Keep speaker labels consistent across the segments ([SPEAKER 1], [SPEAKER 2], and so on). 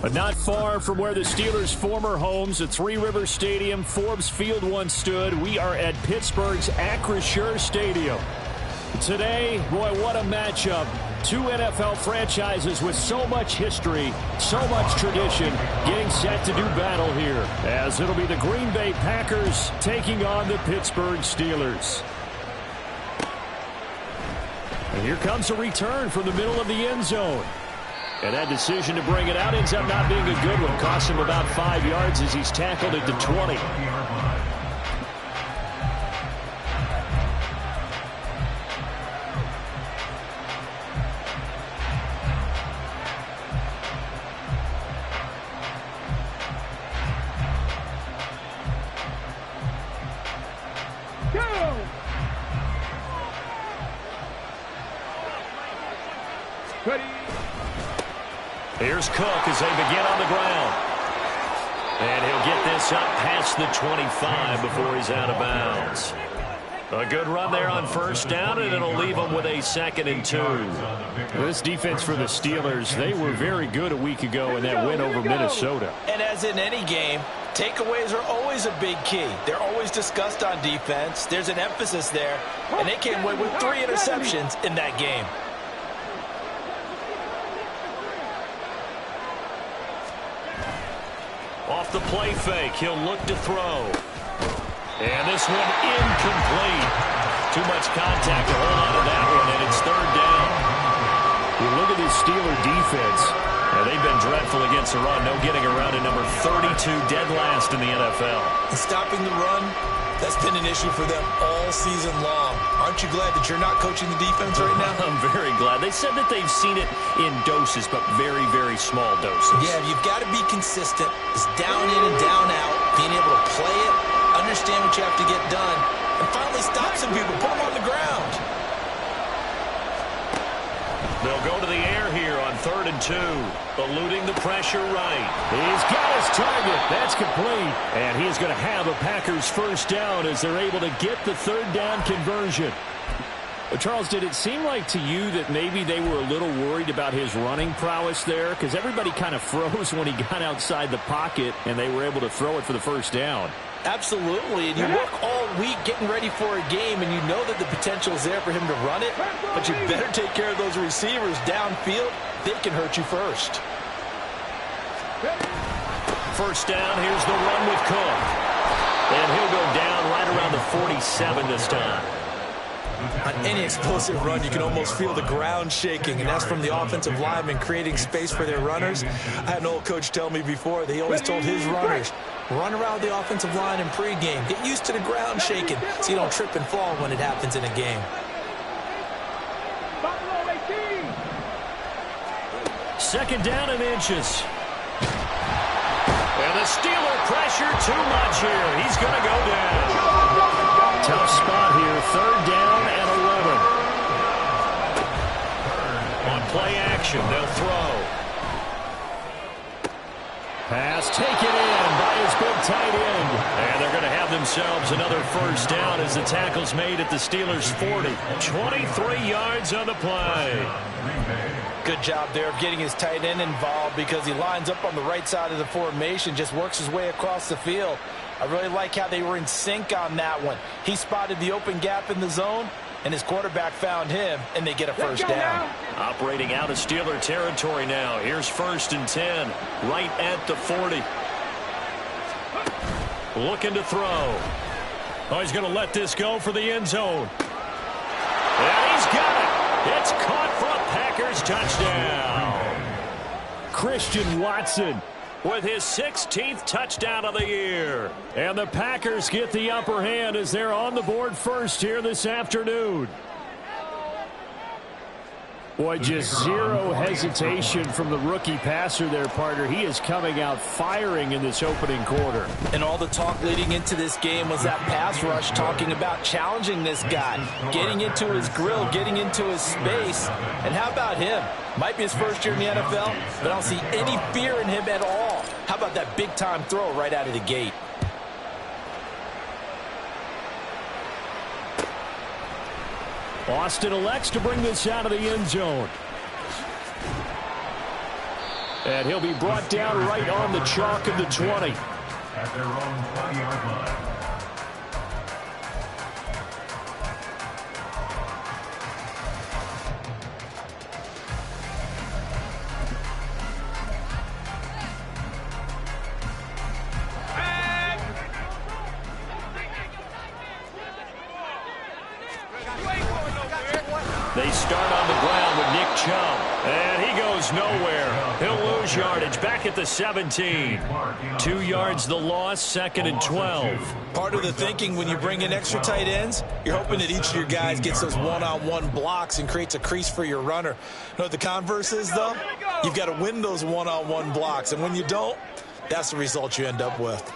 [SPEAKER 1] But not far from where the Steelers' former homes at Three Rivers Stadium, Forbes Field once stood, we are at Pittsburgh's Acrisure Stadium. Today, boy, what a matchup. Two NFL franchises with so much history, so much tradition, getting set to do battle here, as it'll be the Green Bay Packers taking on the Pittsburgh Steelers. And here comes a return from the middle of the end zone. And that decision to bring it out ends up not being a good one. Costs him about 5 yards as he's tackled at the 20. Here's Cook as they begin on the ground. And he'll get this up past the 25 before he's out of bounds. A good run there on first down, and it'll leave them with a 2nd and 2. This defense for the Steelers, they were very good a week ago in that win over Minnesota.
[SPEAKER 2] And as in any game, takeaways are always a big key. They're always discussed on defense. There's an emphasis there, and they came away with 3 interceptions in that game.
[SPEAKER 1] Off the play fake, he'll look to throw. And this one incomplete. Too much contact to hold on to that one, and it's 3rd down. You look at this Steeler defense. Now, they've been dreadful against the run. No getting around at number 32, dead last in the NFL.
[SPEAKER 2] And stopping the run, that's been an issue for them all season long. Aren't you glad that you're not coaching the defense right now?
[SPEAKER 1] I'm very glad. They said that they've seen it in doses, but very, very small doses.
[SPEAKER 2] Yeah, you've got to be consistent. It's down in and down out, being able to play it, understand what you have to get done, and finally stop some people, put them on the ground.
[SPEAKER 1] They'll go to the air here on 3rd and 2, eluding the pressure right. He's got his target. That's complete. And he's going to have a Packers first down as they're able to get the 3rd down conversion. Well, Charles, did it seem like to you that maybe they were a little worried about his running prowess there? Because everybody kind of froze when he got outside the pocket and they were able to throw it for the first down.
[SPEAKER 2] Absolutely, and you work all week getting ready for a game, and you know that the potential is there for him to run it, but you better take care of those receivers downfield. They can hurt you first.
[SPEAKER 1] First down, here's the run with Cook. And he'll go down right around the 47 this time.
[SPEAKER 2] On any explosive run, you can almost feel the ground shaking, and that's from the offensive linemen creating space for their runners. I had an old coach tell me before, they always told his runners, run around the offensive line in pregame. Get used to the ground shaking so you don't trip and fall when it happens in a game.
[SPEAKER 1] Second down and inches. And the Steeler pressure too much here. He's going to go down. Tough spot here. 3rd down and 11. On play action, they'll throw. Pass taken in by his big tight end. And they're going to have themselves another first down as the tackle's made at the Steelers' 40. 23 yards on the play.
[SPEAKER 2] Good job there of getting his tight end involved because he lines up on the right side of the formation, just works his way across the field. I really like how they were in sync on that one. He spotted the open gap in the zone, and his quarterback found him, and they get a first down.
[SPEAKER 1] Operating out of Steeler territory now. Here's 1st and 10, right at the 40. Looking to throw. Oh, he's going to let this go for the end zone. And he's got it. It's caught for a Packers touchdown. Christian Watson with his 16th touchdown of the year. And the Packers get the upper hand as they're on the board first here this afternoon. Boy, just zero hesitation from the rookie passer there, partner. He is coming out firing in this opening quarter.
[SPEAKER 2] And all the talk leading into this game was that pass rush talking about challenging this guy, getting into his grill, getting into his space. And how about him? Might be his first year in the NFL, but I don't see any fear in him at all. How about that big-time throw right out of the gate?
[SPEAKER 1] Austin elects to bring this out of the end zone. And he'll be brought down right on the chalk of the 20.
[SPEAKER 3] At their own 20-yard line.
[SPEAKER 1] They start on the ground with Nick Chubb. And he goes nowhere. He'll lose yardage back at the 17. 2 yards the loss, 2nd and 12.
[SPEAKER 2] Part of the thinking when you bring in extra tight ends, you're hoping that each of your guys gets those one-on-one blocks and creates a crease for your runner. You know what the converse is, though? You've got to win those one-on-one blocks. And when you don't, that's the result you end up with.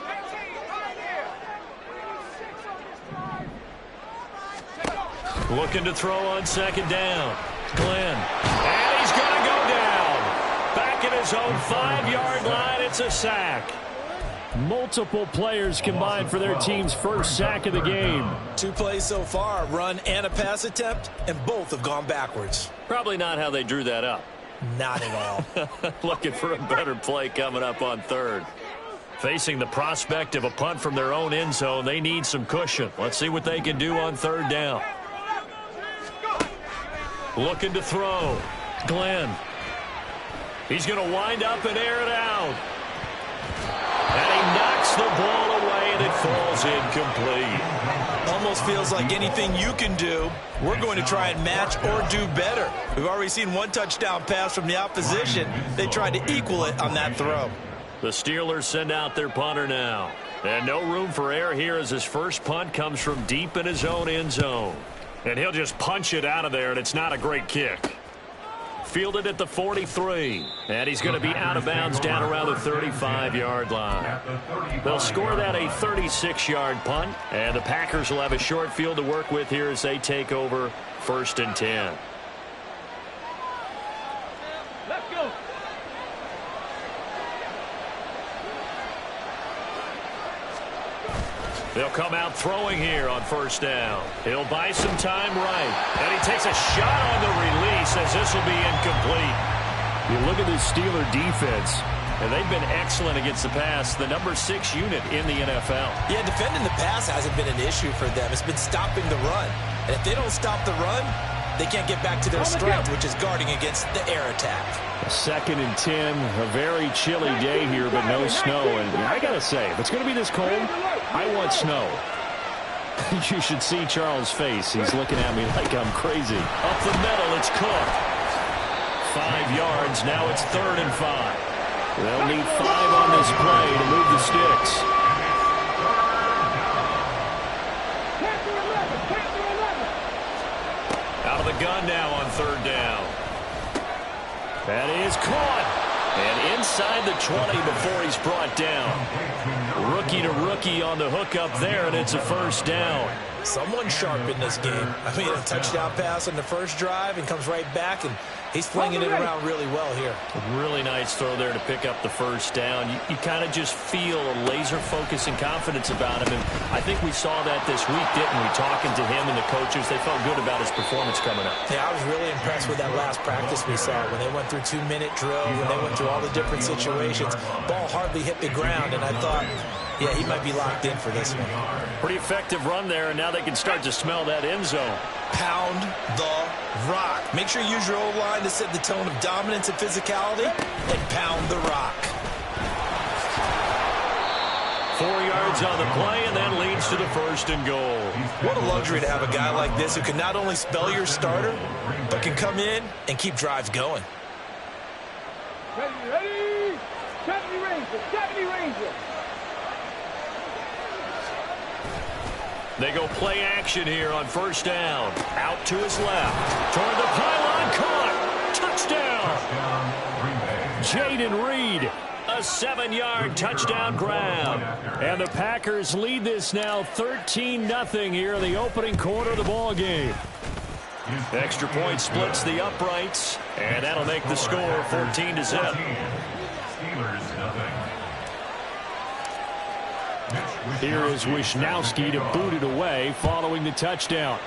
[SPEAKER 1] Looking to throw on 2nd down. Glenn. And he's going to go down. Back at his own 5-yard line. It's a sack. Multiple players combined for their team's first sack of the game.
[SPEAKER 2] 2 plays so far, a run and a pass attempt, and both have gone backwards.
[SPEAKER 1] Probably not how they drew that up.
[SPEAKER 2] Not at all.
[SPEAKER 1] Looking for a better play coming up on 3rd. Facing the prospect of a punt from their own end zone, they need some cushion. Let's see what they can do on 3rd down. Looking to throw. Glenn. He's going to wind up and air it out. And he knocks the ball away, and it falls incomplete.
[SPEAKER 2] Almost feels like anything you can do, we're going to try and match or do better. We've already seen 1 touchdown pass from the opposition. They tried to equal it on that throw.
[SPEAKER 1] The Steelers send out their punter now. And no room for error here as his first punt comes from deep in his own end zone. And he'll just punch it out of there, and it's not a great kick. Fielded at the 43. And he's going to be out of bounds down around the 35-yard line. They'll score that a 36-yard punt. And the Packers will have a short field to work with here as they take over 1st and 10.
[SPEAKER 4] Let's go.
[SPEAKER 1] They'll come out throwing here on 1st down. He'll buy some time right. And he takes a shot on the release as this will be incomplete. You look at the Steeler defense, and they've been excellent against the pass, the number 6 unit in the NFL.
[SPEAKER 2] Yeah, defending the pass hasn't been an issue for them. It's been stopping the run. And if they don't stop the run, they can't get back to their strength, which is guarding against the air attack.
[SPEAKER 1] 2nd and 10, a very chilly day here, but no snow. And I got to say, if it's going to be this cold, I want snow. You should see Charles' face. He's looking at me like I'm crazy. Up the middle, it's Cook. 5 yards, now it's 3rd and 5. They'll need 5 on this play to move the sticks. Out of the gun now on 3rd down. That is caught. And inside the 20 before he's brought down. Rookie to rookie on the hook up there, and it's a 1st down.
[SPEAKER 2] Someone sharp in this game. I mean, a touchdown pass on the first drive and comes right back, and he's flinging it around really well here.
[SPEAKER 1] A really nice throw there to pick up the 1st down. You kind of just feel a laser focus and confidence about him, and I think we saw that this week, didn't we? Talking to him and the coaches, they felt good about his performance coming up.
[SPEAKER 2] Yeah, I was really impressed with that last practice we saw when they went through 2-minute drill, when they went through all the different situations. Ball hardly hit the ground, and I thought, yeah, he might be locked in for this one.
[SPEAKER 1] Pretty effective run there, and now they can start to smell that end zone.
[SPEAKER 2] Pound the rock. Make sure you use your O-line to set the tone of dominance and physicality, and pound the rock.
[SPEAKER 1] 4 yards on the play, and that leads to the 1st and goal.
[SPEAKER 2] What a luxury to have a guy like this who can not only spell your starter, but can come in and keep drives going.
[SPEAKER 4] Ready? 70 Rangers, 70 Rangers.
[SPEAKER 1] They go play action here on 1st down. Out to his left. Toward the pylon. Caught. Touchdown. Jaden Reed. A 7-yard touchdown grab. And the Packers lead this now 13-0 here in the opening quarter of the ball game. Extra point splits the uprights. And that'll make the score 14-0. Here is Wisnowski to boot it away following the touchdown.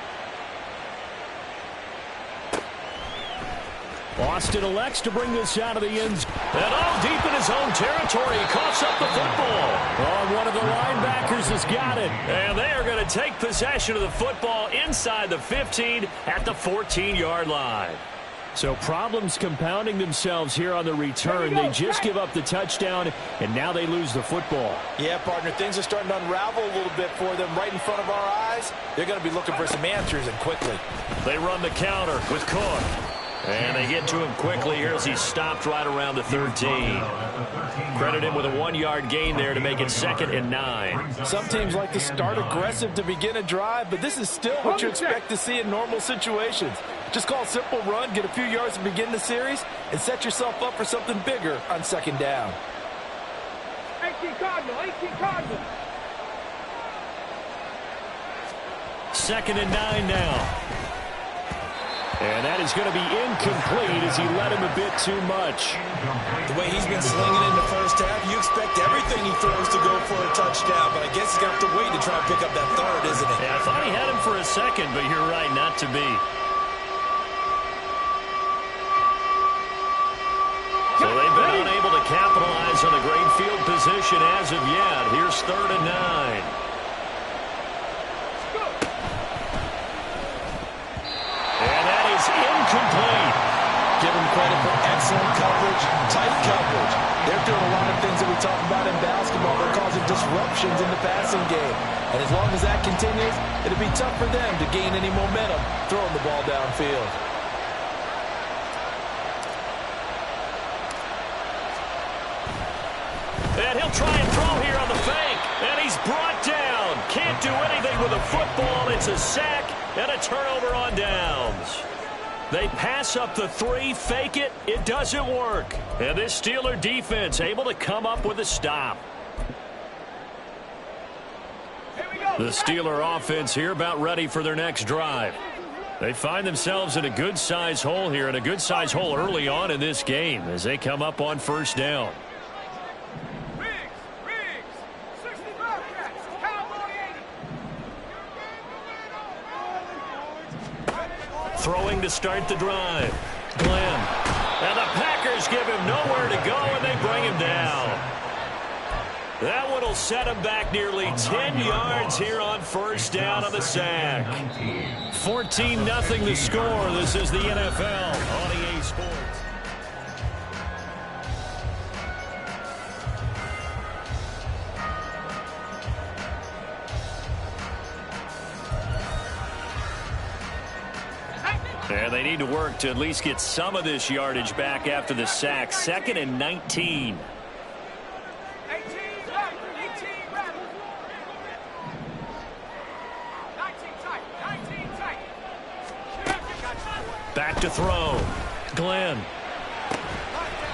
[SPEAKER 1] Austin elects to bring this out of the end zone. And deep in his own territory, he coughs up the football. One of the linebackers has got it. And they are going to take possession of the football inside the 15 at the 14-yard line. So problems compounding themselves here on the return. They just give up the touchdown, and now they lose the football.
[SPEAKER 2] Yeah, partner, things are starting to unravel a little bit for them right in front of our eyes. They're going to be looking for some answers, and quickly.
[SPEAKER 1] They run the counter with Cook. And they get to him quickly here as he's stopped right around the 13. Credit him with a 1-yard gain there to make it 2nd and 9.
[SPEAKER 2] Some teams like to start aggressive to begin a drive, but this is still what you expect to see in normal situations. Just call a simple run, get a few yards to begin the series, and set yourself up for something bigger on 2nd down.
[SPEAKER 4] 18 Cardinal, 18 Cardinal.
[SPEAKER 1] 2nd and 9 now. And that is going to be incomplete as he led him a bit too much.
[SPEAKER 2] The way he's been slinging in the first half, you expect everything he throws to go for a touchdown, but I guess he's going to have to wait to try and pick up that third, isn't it?
[SPEAKER 1] Yeah, I thought he had him for a second, but you're right, not to be. So they've been unable to capitalize on a great field position as of yet. Here's 3rd and 9. Incomplete.
[SPEAKER 2] Give him credit for excellent coverage, tight coverage. They're doing a lot of things that we talk about in basketball. They're causing disruptions in the passing game. And as long as that continues, it'll be tough for them to gain any momentum throwing the ball downfield.
[SPEAKER 1] And he'll try and throw here on the fake. And he's brought down. Can't do anything with a football. It's a sack and a turnover on downs. They pass up the 3, fake it. It doesn't work. And this Steeler defense able to come up with a stop. The Steeler offense here about ready for their next drive. They find themselves in a good-sized hole here, and a good-sized hole early on in this game as they come up on 1st down. Throwing to start the drive. Glenn. And the Packers give him nowhere to go, and they bring him down. That one will set him back nearly 10 yards here on 1st down on the sack. 14-0 the score. This is the NFL on EA Sports. And they need to work to at least get some of this yardage back after the sack. 2nd and 19.
[SPEAKER 4] 18 right. 19 tight.
[SPEAKER 1] Back to throw. Glenn.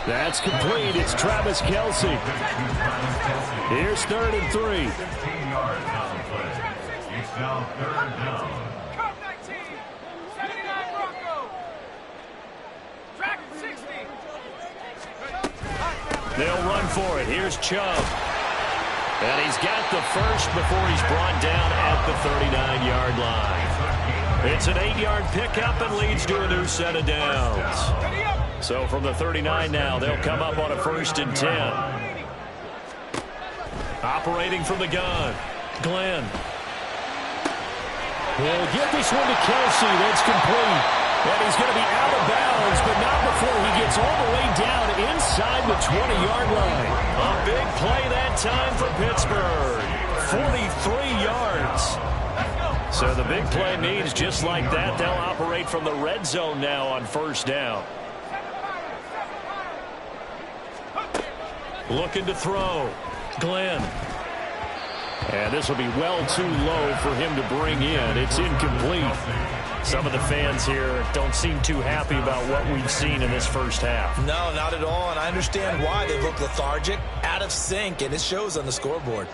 [SPEAKER 1] That's complete. It's Travis Kelce. Here's 3rd and 3.
[SPEAKER 3] 15 yards on the play. It's now 3rd down.
[SPEAKER 1] They'll run for it. Here's Chubb. And he's got the first before he's brought down at the 39-yard line. It's an 8-yard pickup and leads to a new set of downs. So from the 39 now, they'll come up on a 1st and 10. Operating from the gun. Glenn. Will get this one to Kelce. That's complete. And he's going to be out of bounds, but not before he gets all the way down inside the 20-yard line. A big play that time for Pittsburgh. 43 yards. So the big play means just like that, they'll operate from the red zone now on 1st down. Looking to throw. Glenn. And this will be well too low for him to bring in. It's incomplete. Some of the fans here don't seem too happy about what we've seen in this first half.
[SPEAKER 2] No, not at all, and I understand why. They look lethargic, out of sync, and it shows on the scoreboard.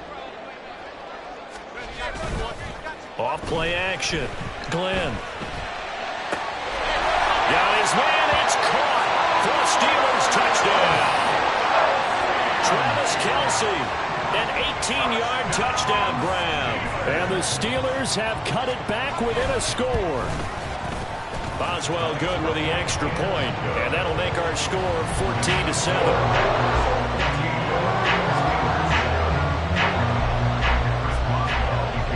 [SPEAKER 1] Off play action. Glenn. Got his man. It's caught for a Steelers touchdown. Travis Kelce. An 18-yard touchdown grab. And the Steelers have cut it back within a score. Boswell good with the extra point, and that'll make our score 14-7.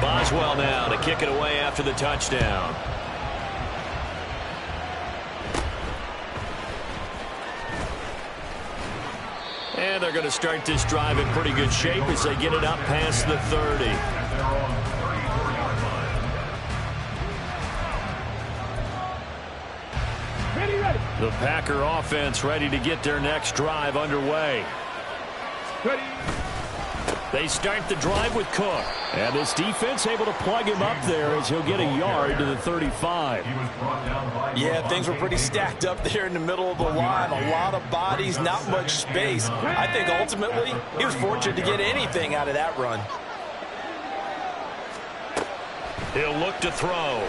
[SPEAKER 1] Boswell now to kick it away after the touchdown. And they're going to start this drive in pretty good shape as they get it up past the 30.
[SPEAKER 4] Ready.
[SPEAKER 1] The Packer offense ready to get their next drive underway.
[SPEAKER 4] Ready.
[SPEAKER 1] They start the drive with Cook. And this defense able to plug him up there as he'll get a yard to the 35.
[SPEAKER 2] Yeah, things were pretty stacked up there in the middle of the line. A lot of bodies, not much space. I think ultimately he was fortunate to get anything out of that run.
[SPEAKER 1] He'll look to throw.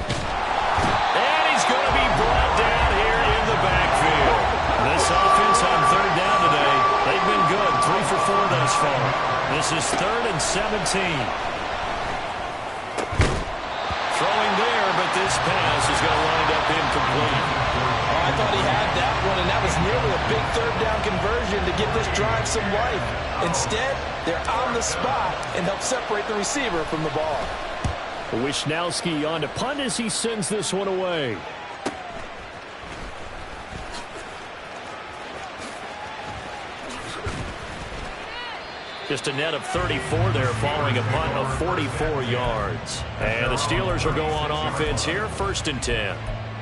[SPEAKER 1] And he's going to be brought down here in the backfield. This offense on third down today, they've been good. 3 for 4 thus far. This is 3rd and 17. Throwing there, but this pass is going to wind up incomplete.
[SPEAKER 2] Oh, I thought he had that one, and that was nearly a big third down conversion to give this drive some life. Instead, they're on the spot and help separate the receiver from the ball.
[SPEAKER 1] Wisnowski on to punt as he sends this one away. Just a net of 34 there following a punt of 44 yards. And the Steelers will go on offense here, 1st and 10.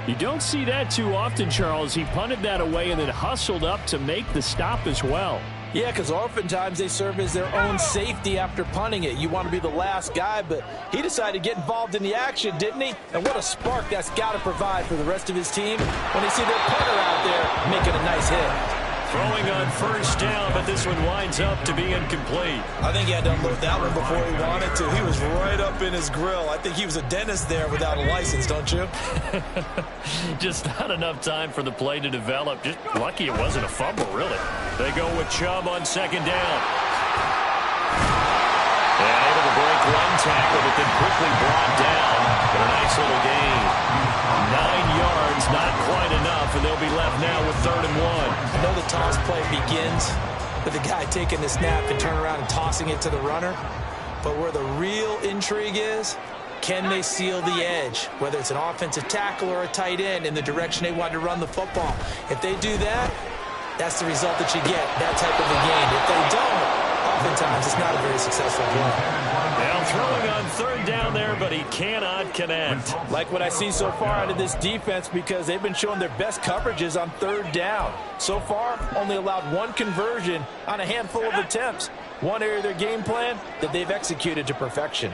[SPEAKER 1] You don't see that too often, Charles. He punted that away and then hustled up to make the stop as well.
[SPEAKER 2] Yeah, because oftentimes they serve as their own safety after punting it. You want to be the last guy, but he decided to get involved in the action, didn't he? And what a spark that's got to provide for the rest of his team when they see their punter out there making a nice hit.
[SPEAKER 1] Throwing on 1st down, but this one winds up to be incomplete.
[SPEAKER 2] I think he had to unload that one before he wanted to. He was right up in his grill. I think he was a dentist there without a license, don't you?
[SPEAKER 1] Just not enough time for the play to develop. Just lucky it wasn't a fumble, really. They go with Chubb on 2nd down. And able to break one tackle, but then quickly brought down. But a nice little gain. 9 yards, not quite enough, and they'll be left now with 3rd and 1.
[SPEAKER 2] I know the toss play begins with the guy taking the snap and turn around and tossing it to the runner. But where the real intrigue is, can they seal the edge, whether it's an offensive tackle or a tight end, in the direction they want to run the football? If they do that, that's the result that you get, that type of a game. If they don't, oftentimes it's not a very successful play.
[SPEAKER 1] Now throwing on 3rd down there, but he cannot connect.
[SPEAKER 2] Like what I see so far out of this defense, because they've been showing their best coverages on 3rd down. So far, only allowed 1 conversion on a handful of attempts. One area of their game plan that they've executed to perfection.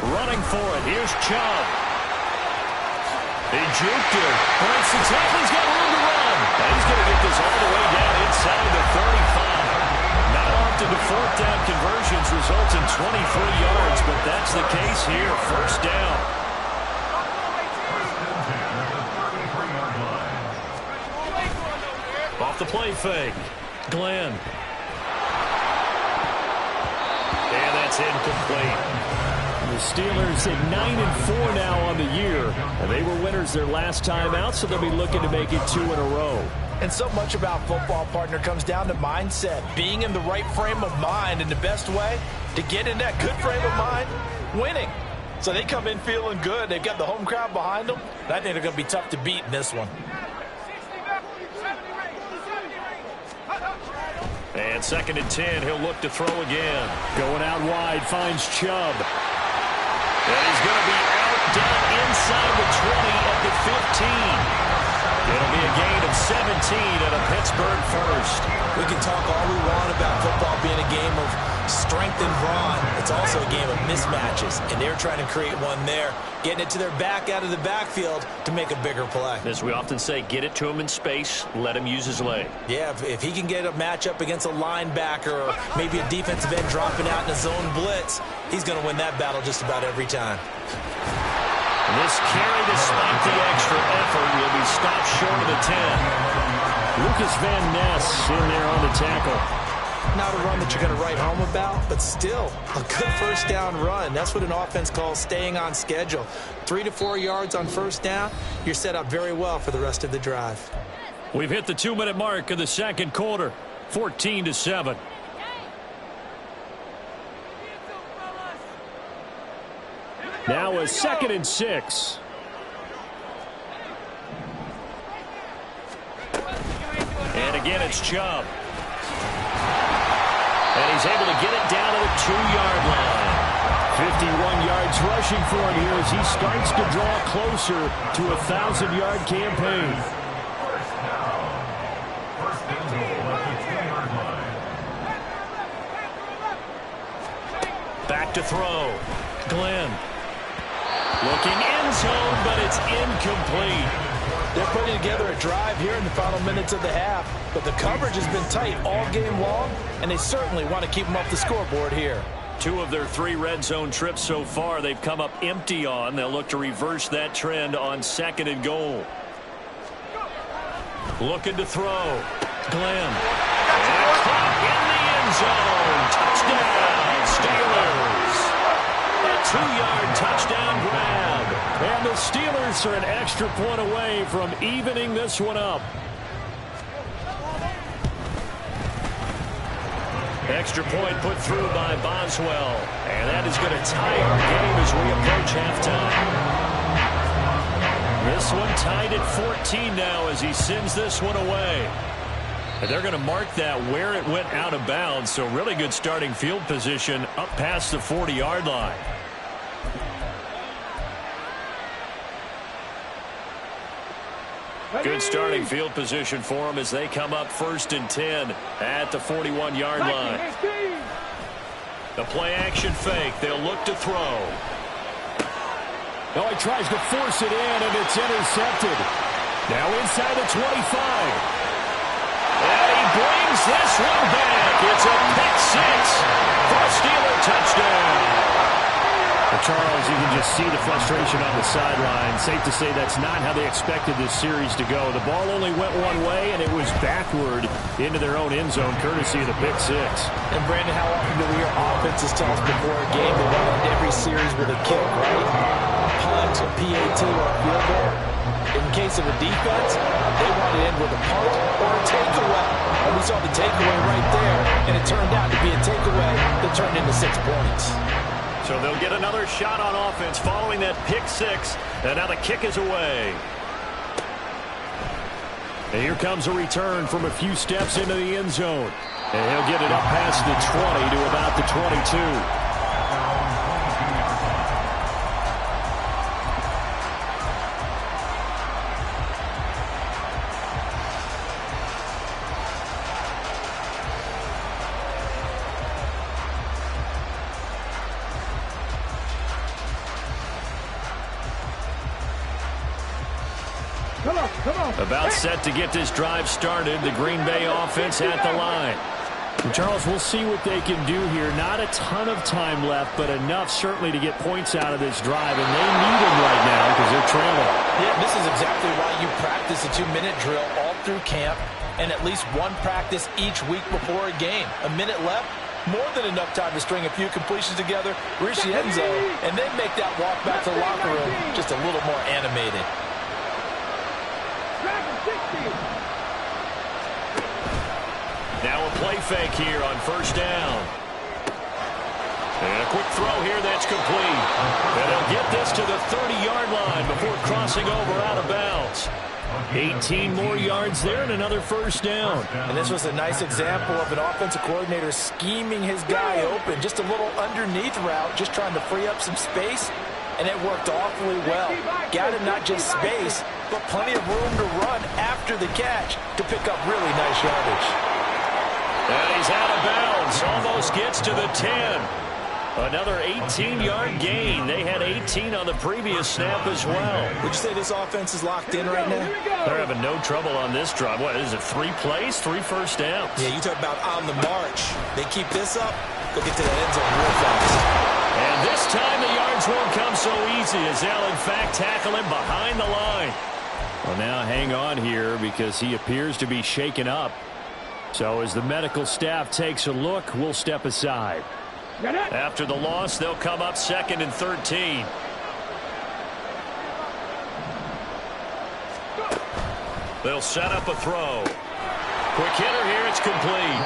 [SPEAKER 1] Running for it. Here's Chubb. He juked him. Breaks the tackle. He's got room to run. And he's going to get this all the way down inside the 35. Not often do 4th down conversions result in 23 yards, but that's the case here. 1st down. Off the play fake. Glenn. And that's incomplete. The Steelers at 9-4 now on the year. And they were winners their last time out, so they'll be looking to make it 2 in a row.
[SPEAKER 2] And so much about football, partner, comes down to mindset. Being in the right frame of mind, and the best way to get in that good frame of mind, winning. So they come in feeling good. They've got the home crowd behind them. And I think they're going to be tough to beat in this one.
[SPEAKER 1] And 2nd and 10, he'll look to throw again. Going out wide, finds Chubb. And he's going to be outdone inside the 20 at the 15. It'll be a gain of 17 and a Pittsburgh 1st.
[SPEAKER 2] We can talk all we want about football being a game of strength and brawn. It's also a game of mismatches, and they're trying to create one there, getting it to their back out of the backfield to make a bigger play.
[SPEAKER 1] As we often say, get it to him in space, let him use his leg.
[SPEAKER 2] Yeah, if he can get a matchup against a linebacker or maybe a defensive end dropping out in a zone blitz, he's going to win that battle just about every time.
[SPEAKER 1] This carry, despite the extra effort, will be stopped short of the 10. Lucas Van Ness in there on the tackle.
[SPEAKER 2] Not a run that you're going to write home about, but still a good first down run. That's what an offense calls staying on schedule. 3 to 4 yards on first down. You're set up very well for the rest of the drive.
[SPEAKER 1] We've hit the 2-minute mark of the second quarter. 14-7. Now a 2nd and 6. And again, it's Chubb. And he's able to get it down to the 2-yard line. 51 yards rushing for him here as he starts to draw closer to a 1,000-yard campaign. Back to throw. Glenn. Looking end zone, but it's incomplete.
[SPEAKER 2] They're putting together a drive here in the final minutes of the half, but the coverage has been tight all game long, and they certainly want to keep them off the scoreboard here.
[SPEAKER 1] 2 of their 3 red zone trips so far they've come up empty on. They'll look to reverse that trend on 2nd and goal. Looking to throw. Glenn. And caught in the end zone. Touchdown, Steelers. A 2-yard touchdown grab. And the Steelers are an extra point away from evening this one up. Extra point put through by Boswell. And that is going to tie our game as we approach halftime. This one tied at 14 now as he sends this one away. And they're going to mark that where it went out of bounds. So really good starting field position up past the 40-yard line. Good starting field position for them as they come up 1st and 10 at the 41-yard line. The play-action fake. They'll look to throw. Oh, he tries to force it in, and it's intercepted. Now inside the 25. And he brings this one back. It's a pick 6 for a Steeler touchdown. Well, Charles, you can just see the frustration on the sideline. Safe to say that's not how they expected this series to go. The ball only went one way, and it was backward into their own end zone, courtesy of the pick 6.
[SPEAKER 2] And, Brandon, how often do we hear offenses tell us before a game they want to end every series with a kick, right? Punt, a PAT, or a field goal. In case of a defense, they want to end with a punt or a takeaway. And we saw the takeaway right there, and it turned out to be a takeaway that turned into 6 points.
[SPEAKER 1] So they'll get another shot on offense following that pick 6. And now the kick is away. And here comes a return from a few steps into the end zone. And he'll get it up past the 20 to about the 22. About set to get this drive started. The Green Bay offense at the line. And Charles, we'll see what they can do here. Not a ton of time left, but enough certainly to get points out of this drive. And they need them right now because they're trailing.
[SPEAKER 2] Yeah, this is exactly why you practice a 2-minute drill all through camp and at least one practice each week before a game. A minute left, more than enough time to string a few completions together, reach the end zone, and then make that walk back to the locker room just a little more animated.
[SPEAKER 1] Now a play fake here on first down. And a quick throw here that's complete. And he'll get this to the 30-yard line before crossing over out of bounds. 18 more yards there and another first down.
[SPEAKER 2] And this was a nice example of an offensive coordinator scheming his guy open. Just a little underneath route, just trying to free up some space. And it worked awfully well. Got him not just space, but plenty of room to run after the catch to pick up really nice yardage.
[SPEAKER 1] And he's out of bounds. Almost gets to the 10. Another 18-yard gain. They had 18 on the previous snap as well.
[SPEAKER 2] Would you say this offense is locked in right now?
[SPEAKER 1] They're having no trouble on this drive. What is it, 3 plays, 3 first downs?
[SPEAKER 2] Yeah, you talk about on the march. They keep this up, they'll get to that end zone real fast.
[SPEAKER 1] And this time the yards won't come so easy as they'll, in fact, tackle him behind the line. Well, now hang on here because he appears to be shaken up. So as the medical staff takes a look, we'll step aside. After the loss, they'll come up 2nd and 13. They'll set up a throw. Quick hitter here, it's complete.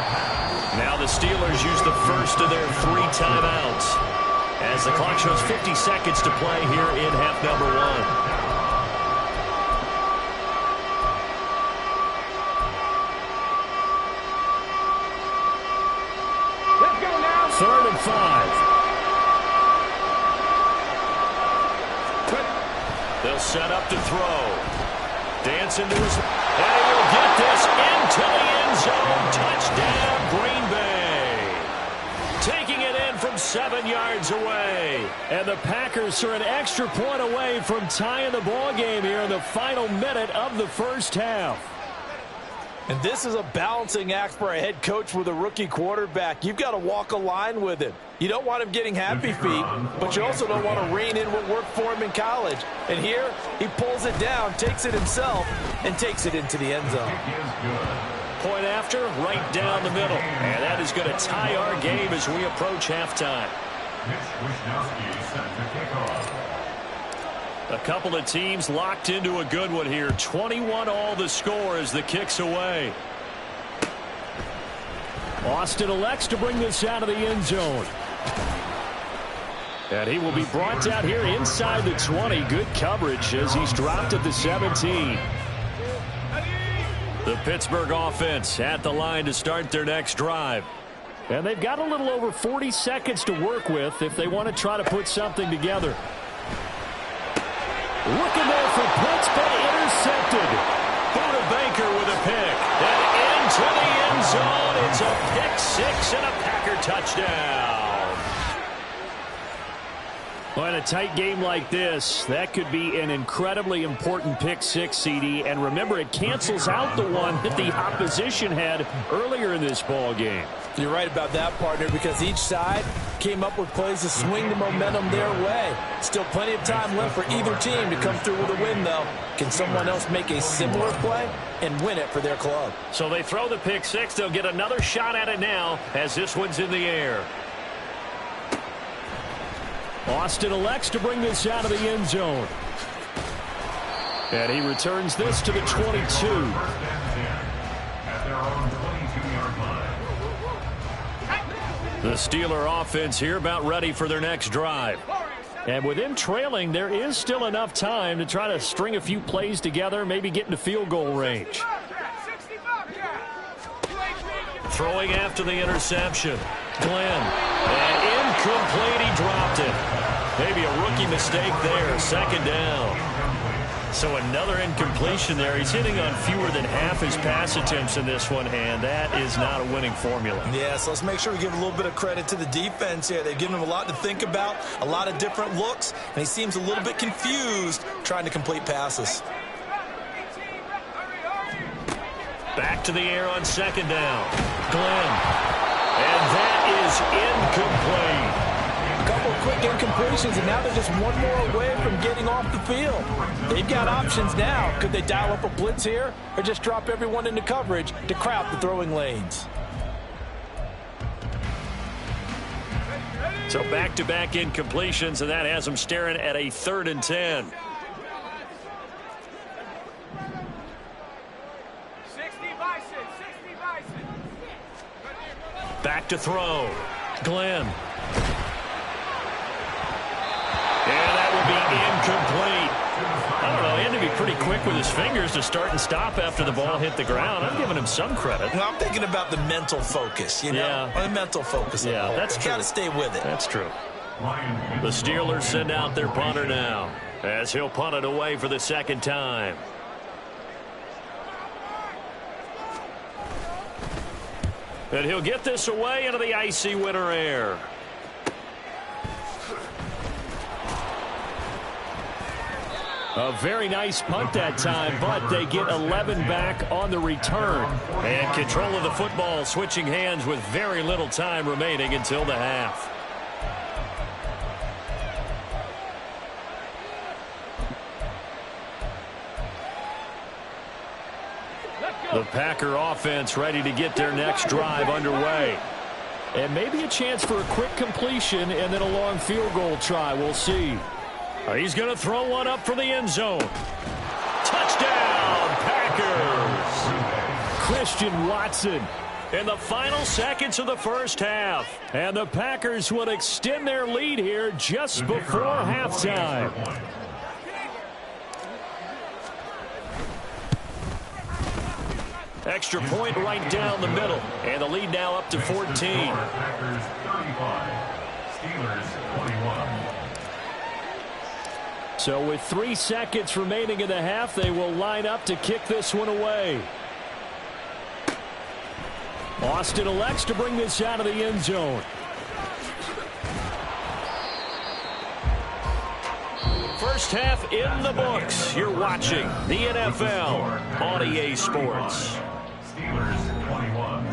[SPEAKER 1] Now the Steelers use the first of their 3 timeouts as the clock shows 50 seconds to play here in half number 1.
[SPEAKER 4] Let's go now.
[SPEAKER 1] 3rd and 5. They'll set up to throw. Dance into his... And he will get this into the end zone. Touchdown, Green Bay. Taking it in from 7 yards away. And the Packers are an extra point away from tying the ball game here in the final minute of the first half.
[SPEAKER 2] And this is a balancing act for a head coach with a rookie quarterback. You've got to walk a line with him. You don't want him getting happy feet, but you also don't want to rein in what worked for him in college. And here, he pulls it down, takes it himself, and takes it into the end zone.
[SPEAKER 1] Point after, right down the middle. And that is going to tie our game as we approach halftime. A couple of teams locked into a good one here. 21 all the score as the kick's away. Austin elects to bring this out of the end zone. And he will be brought down here inside the 20. Good coverage as he's dropped at the 17. The Pittsburgh offense at the line to start their next drive. And they've got a little over 40 seconds to work with if they want to try to put something together. Looking there for Pitts, but intercepted. Buda Baker with a pick. And into the end zone. It's a pick 6 and a Packer touchdown. Well, in a tight game like this, that could be an incredibly important pick 6, CD. And remember, it cancels out the one that the opposition had earlier in this ball game.
[SPEAKER 2] You're right about that, partner, because each side came up with plays to swing the momentum their way. Still plenty of time left for either team to come through with a win, though. Can someone else make a similar play and win it for their club?
[SPEAKER 1] So they throw the pick 6. They'll get another shot at it now as this one's in the air. Austin elects to bring this out of the end zone. And he returns this to the 22. The Steeler offense here about ready for their next drive. And with him trailing, there is still enough time to try to string a few plays together, maybe get into field goal range. Throwing after the interception. Glenn. And incomplete, he dropped it. Maybe a rookie mistake there, 2nd down. So another incompletion there. He's hitting on fewer than half his pass attempts in this one, and that is not a winning formula.
[SPEAKER 2] Yeah, so let's make sure we give a little bit of credit to the defense here. They've given him a lot to think about, a lot of different looks, and he seems a little bit confused trying to complete passes.
[SPEAKER 1] Back to the air on 2nd down. Glenn. And that is incomplete.
[SPEAKER 2] A couple of quick incompletions, and now they're just one more away from getting off the field. They've got options now. Could they dial up a blitz here or just drop everyone into coverage to crowd the throwing lanes?
[SPEAKER 1] So back-to-back incompletions, and that has them staring at a 3rd and 10. Back to throw. Glenn. And that will be incomplete. I don't know, he had to be pretty quick with his fingers to start and stop after the ball hit the ground. I'm giving him some credit.
[SPEAKER 2] Well, I'm thinking about the mental focus, you know?
[SPEAKER 1] Yeah.
[SPEAKER 2] Or the mental focus.
[SPEAKER 1] Yeah, that's true.
[SPEAKER 2] Got to stay with it.
[SPEAKER 1] That's true. The Steelers send out their punter now as he'll punt it away for the 2nd time. And he'll get this away into the icy winter air. A very nice punt that time, but they get 11 back on the return. And control of the football switching hands with very little time remaining until the half. The Packer offense ready to get their next drive underway. And maybe a chance for a quick completion and then a long field goal try. We'll see. He's going to throw one up for the end zone. Touchdown, Packers! Christian Watson in the final seconds of the first half. And the Packers will extend their lead here just before halftime. Extra point right down the middle. And the lead now up to 14.
[SPEAKER 3] Packers 35. Steelers 21.
[SPEAKER 1] So with 3 seconds remaining in the half, they will line up to kick this one away. Austin elects to bring this out of the end zone. First half in the books. You're watching the NFL on EA Sports.
[SPEAKER 3] Steelers 21.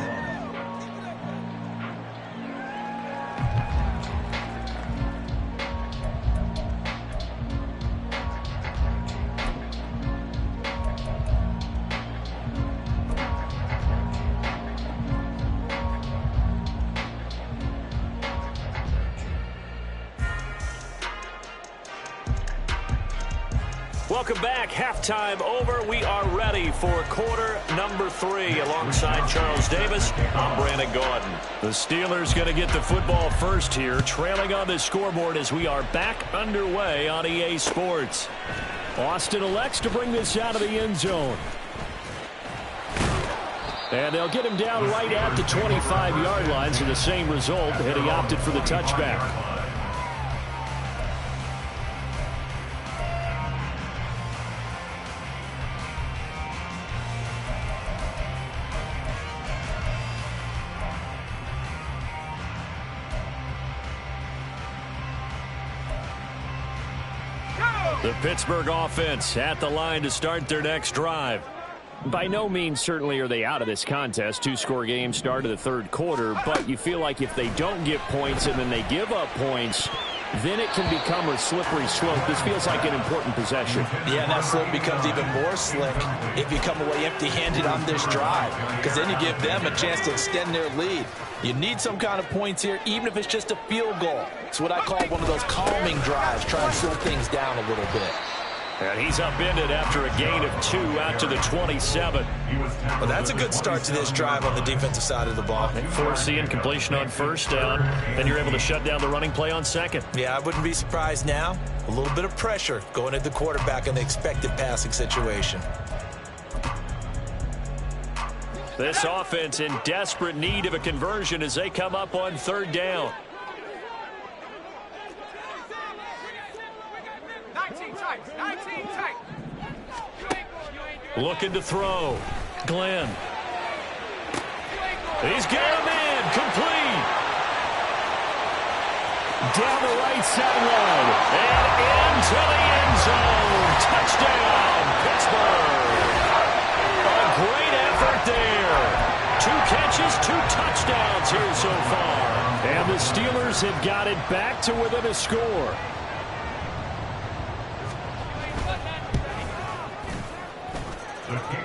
[SPEAKER 1] Welcome back. Halftime over. We are ready for quarter number 3. Alongside Charles Davis, I'm Brandon Gordon. The Steelers going to get the football first here, trailing on the scoreboard as we are back underway on EA Sports. Austin elects to bring this out of the end zone. And they'll get him down right at the 25-yard line, so the same result, and he opted for the touchback. The Pittsburgh offense at the line to start their next drive. By no means certainly are they out of this contest. 2-score game start of the third quarter, but you feel like if they don't get points and then they give up points, then it can become a slippery slope. This feels like an important possession.
[SPEAKER 2] Yeah, and that slope becomes even more slick if you come away empty-handed on this drive, because then you give them a chance to extend their lead. You need some kind of points here, even if it's just a field goal. It's what I call one of those calming drives, try and slow things down a little bit.
[SPEAKER 1] And he's upended after a gain of 2 out to the 27.
[SPEAKER 2] Well, that's a good start to this drive on the defensive side of the ball.
[SPEAKER 1] And forcing completion on first down. Then you're able to shut down the running play on second.
[SPEAKER 2] Yeah, I wouldn't be surprised now. A little bit of pressure going at the quarterback in the expected passing situation.
[SPEAKER 1] This offense in desperate need of a conversion as they come up on third down.
[SPEAKER 4] 19 tight. 19 tight.
[SPEAKER 1] Looking to throw. Glenn. He's got him in. Complete. Down the right sideline. And into the end zone. Touchdown, Pittsburgh. A great effort there. 2 catches, 2 touchdowns here so far. And the Steelers have got it back to within a score.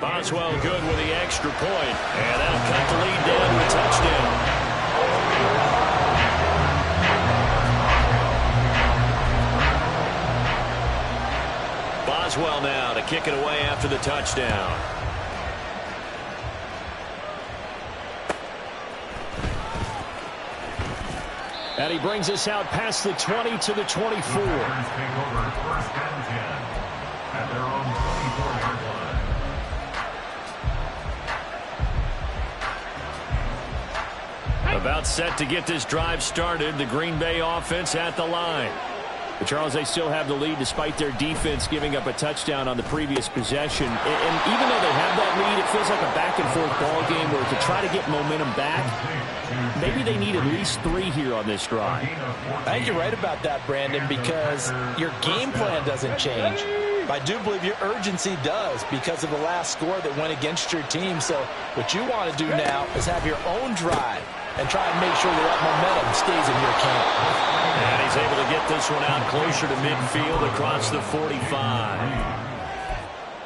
[SPEAKER 1] Boswell good with the extra point. And that'll cut the lead down to a touchdown. Boswell now to kick it away after the touchdown. And he brings us out past the 20 to the 24.
[SPEAKER 3] Take over first and 10 at their own 24-yard line.
[SPEAKER 1] About set to get this drive started. The Green Bay offense at the line. But Charles, they still have the lead despite their defense giving up a touchdown on the previous possession. And even though they have that lead, it feels like a back-and-forth ball game where to try to get momentum back, maybe they need at least 3 here on this drive.
[SPEAKER 2] I think you're right about that, Brandon, because your game plan doesn't change. I do believe your urgency does because of the last score that went against your team. So what you want to do now is have your own drive and try and make sure that momentum stays in your camp.
[SPEAKER 1] And he's able to get this one out closer to midfield across the 45.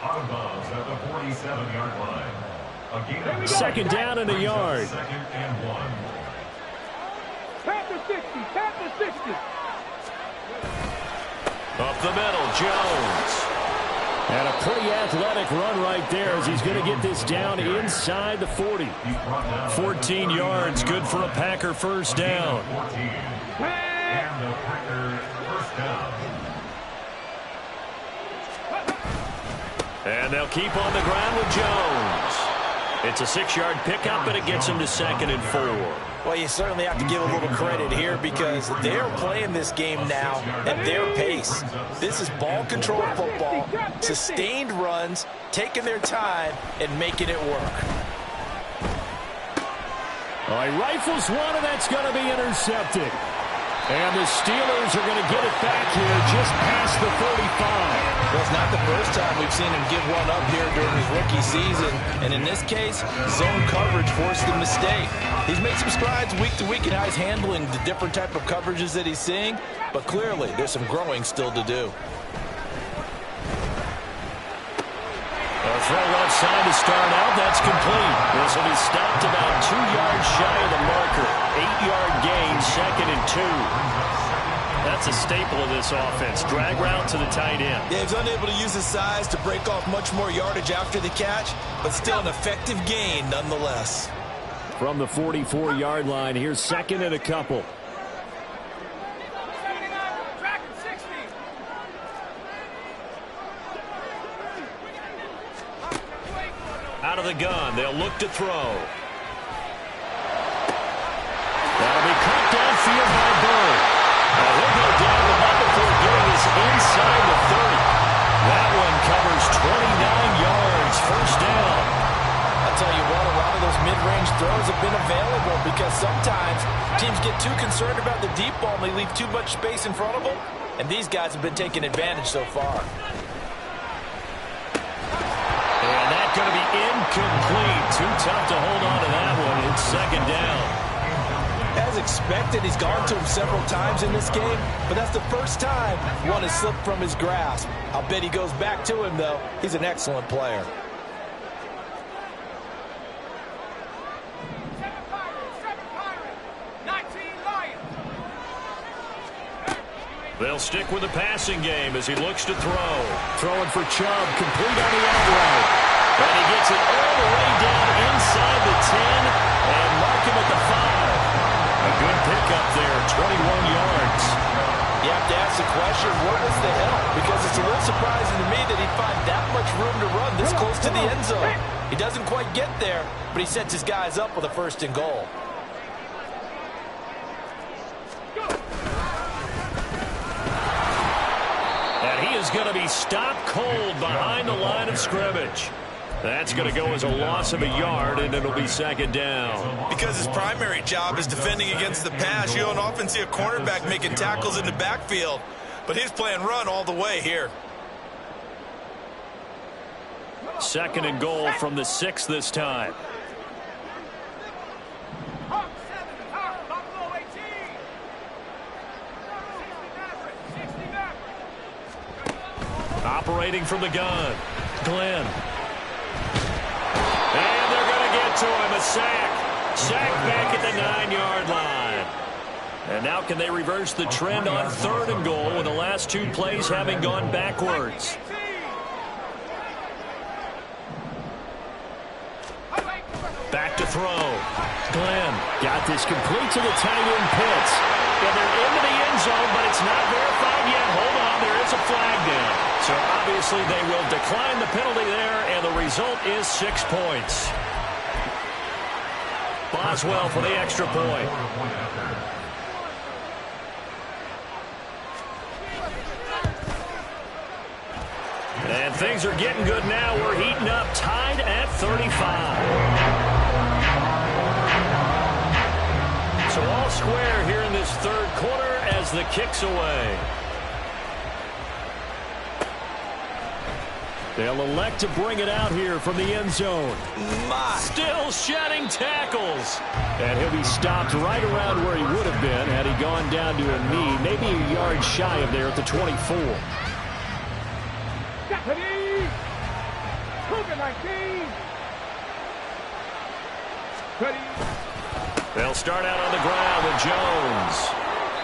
[SPEAKER 3] Out of bounds at the 47-yard line.
[SPEAKER 1] Second down and a yard.
[SPEAKER 3] Second and 1.
[SPEAKER 4] Tap the 60. Tap the 60.
[SPEAKER 1] Up the middle, Jones. And a pretty athletic run right there as he's going to get this down inside the 40. 14 yards, good for a Packer first down.
[SPEAKER 3] 14. And the Packers first down.
[SPEAKER 1] And they'll keep on the ground with Jones. It's a 6-yard pickup, and it gets him to 2nd and 4.
[SPEAKER 2] Well, you certainly have to give a little credit here because they're playing this game now at their pace. This is ball control football, sustained runs, taking their time, and making it work.
[SPEAKER 1] All right, rifles one, and that's going to be intercepted. And the Steelers are going to get it back here just past the 35.
[SPEAKER 2] Well, it's not the first time we've seen him give one up here during his rookie season. And in this case, zone coverage forced the mistake. He's made some strides week to week in how he's handling the different type of coverages that he's seeing. But clearly, there's some growing still to do.
[SPEAKER 1] A throw left side to start out. That's complete. This will be stopped about 2 yards shy of the marker. 8-yard gain, 2nd and 2. That's a staple of this offense. Drag route to the tight end.
[SPEAKER 2] Yeah, he's unable to use his size to break off much more yardage after the catch, but still an effective gain nonetheless.
[SPEAKER 1] From the 44-yard line, here's 2nd and a couple. Out of the gun, they'll look to throw. That'll be cut downfield by Bird. Now he'll go down the line before getting this inside the 30. That one covers 29 yards, first down.
[SPEAKER 2] I'll tell you what, a lot of those mid-range throws have been available because sometimes teams get too concerned about the deep ball and they leave too much space in front of them, and these guys have been taking advantage so far.
[SPEAKER 1] And that's going to be incomplete. Too tough to hold on to that one. It's 2nd down.
[SPEAKER 2] As expected, he's gone to him several times in this game, but that's the first time one has slipped from his grasp. I'll bet he goes back to him, though. He's an excellent player.
[SPEAKER 1] They'll stick with the passing game as he looks to throw. Throwing for Chubb, complete on the outright. And he gets it all the way down inside the 10 and mark him at the 5. A good pickup there, 21 yards.
[SPEAKER 2] You have to ask the question, where was the help? Because it's a little surprising to me that he'd find that much room to run this close to the end zone. He doesn't quite get there, but he sets his guys up with a 1st and goal.
[SPEAKER 1] And he is going to be stopped cold behind the line of scrimmage. That's going to go as a loss of a yard, and it'll be 2nd down.
[SPEAKER 5] Because his primary job is defending against the pass, you don't often see a cornerback making tackles in the backfield. But he's playing run all the way here.
[SPEAKER 1] 2nd and goal from the 6 this time. Operating from the gun, Glenn. And they're going to get to him, a sack. Sack back at the 9-yard line. And now can they reverse the trend on 3rd and goal with the last 2 plays having gone backwards? Back to throw. Glenn got this complete to the tight end Pitts. And they're into the end zone, but it's not verified yet. Hold on, there is a flag down. So obviously they will decline the penalty there, and the result is 6 points. Boswell for the extra point. And things are getting good now. We're heating up, tied at 35. So all square here in this 3rd quarter as the kick's away. They'll elect to bring it out here from the end zone. Still shedding tackles. And he'll be stopped right around where he would have been had he gone down to a knee, maybe a yard shy of there at the 24.
[SPEAKER 4] Deputy! Cougar 19!
[SPEAKER 1] They'll start out on the ground with Jones.